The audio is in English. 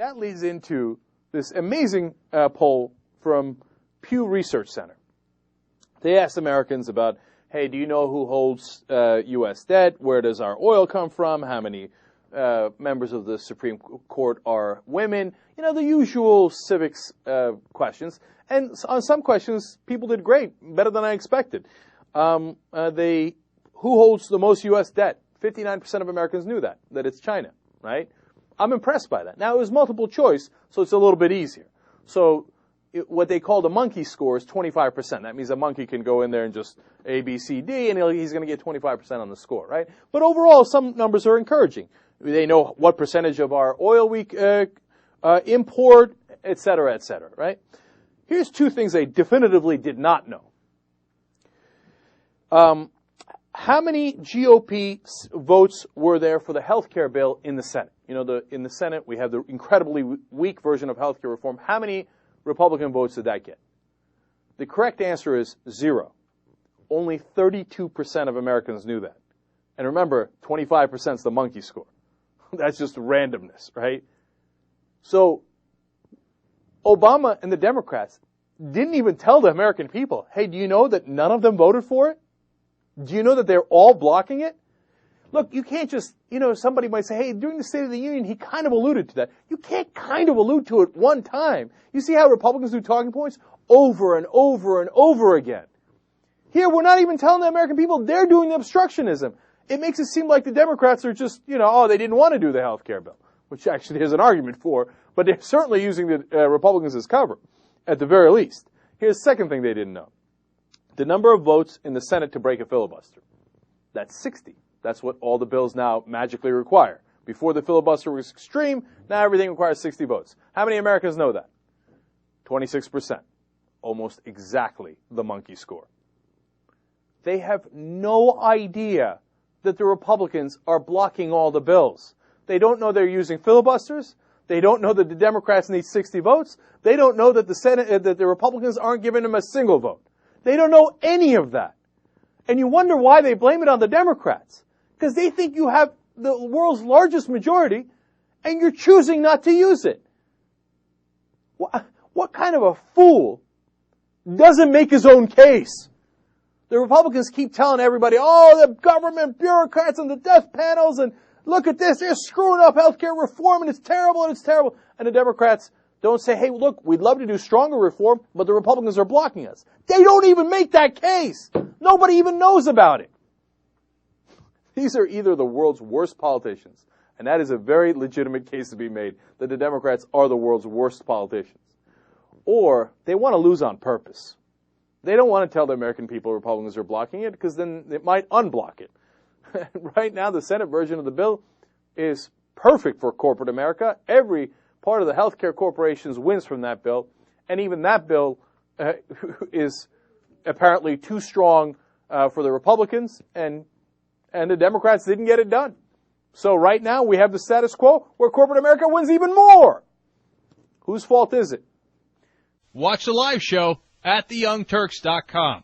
that leads into this amazing poll from Pew Research Center. They asked Americans about, hey, do you know who holds U.S. debt? Where does our oil come from? How many members of the Supreme Court are women? You know, the usual civics questions. And on some questions, people did great, better than I expected. Who holds the most U.S. debt? 59% of Americans knew that it's China, right? I'm impressed by that. Now, it was multiple choice, so it's a little bit easier. So what they call the monkey score is 25%. That means a monkey can go in there and just A, B, C, D, and he's going to get 25% on the score, right? But overall, some numbers are encouraging. They know what percentage of our oil we import, et cetera, right? Here's two things they definitively did not know. How many GOP votes were there for the health care bill in the Senate? You know, in the Senate, we have the incredibly weak version of health care reform. How many Republican votes did that get? The correct answer is 0. Only 32% of Americans knew that. And remember, 25% is the monkey score. That's just randomness, right? So Obama and the Democrats didn't even tell the American people, hey, do you know that none of them voted for it? Do you know that they're all blocking it? Look, you can't just, somebody might say, hey, during the State of the Union, he kind of alluded to that. You can't kind of allude to it one time. You see how Republicans do talking points over and over and over again. Here, we're not even telling the American people they're doing the obstructionism. It makes it seem like the Democrats are just, they didn't want to do the health care bill, which actually there's an argument for, but they're certainly using the Republicans as cover, at the very least. Here's the second thing they didn't know. The number of votes in the Senate to break a filibuster. That's 60. That's what all the bills now magically require. Before the filibuster was extreme, now everything requires 60 votes. How many Americans know that? 26%. Almost exactly the monkey score. They have no idea that the Republicans are blocking all the bills. They don't know they're using filibusters. They don't know that the Democrats need 60 votes. They don't know that the Republicans aren't giving them a single vote. They don't know any of that. And you wonder why they blame it on the Democrats. Because they think you have the world's largest majority and you're choosing not to use it. What kind of a fool doesn't make his own case? The Republicans keep telling everybody, the government bureaucrats and the death panels, and look at this, they're screwing up healthcare reform, and it's terrible, and it's terrible. And the Democrats don't say, hey, look, we'd love to do stronger reform, but the Republicans are blocking us. They don't even make that case. Nobody even knows about it. These are either the world's worst politicians, and that is a very legitimate case to be made, that the Democrats are the world's worst politicians, or they want to lose on purpose. They don't want to tell the American people Republicans are blocking it, because then it might unblock it. Right now, the Senate version of the bill is perfect for corporate America. Every part of the healthcare corporations wins from that bill, and even that bill is apparently too strong for the Republicans, and the Democrats didn't get it done. So right now, we have the status quo where corporate America wins even more. Whose fault is it? Watch the live show at theyoungturks.com.